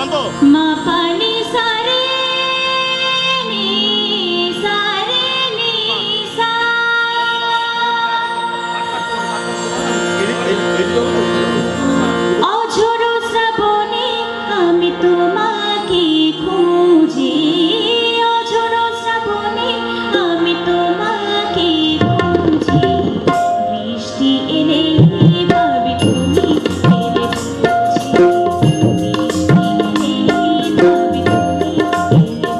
শান্ত। মা পানি সারে নি সারে নি সা। অঝোর শ্রাবণে আমি তোমাকে খুঁজি, অঝোর শ্রাবণে আমি তোমাকে খুঁজি। বৃষ্টি এলে ভাবি তুমি এলে, বৃষ্টি এলে ভাবি তুমি এলে।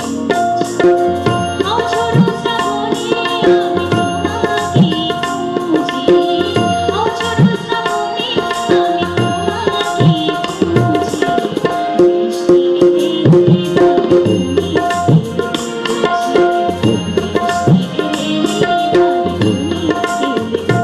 অঝোর শ্রাবণে আমি তোমাকে খুঁজি, অঝোর শ্রাবণে আমি তোমাকে খুঁজি। বৃষ্টি এলে ভাবি তুমি এলে, বৃষ্টি এলে ভাবি তুমি এলে।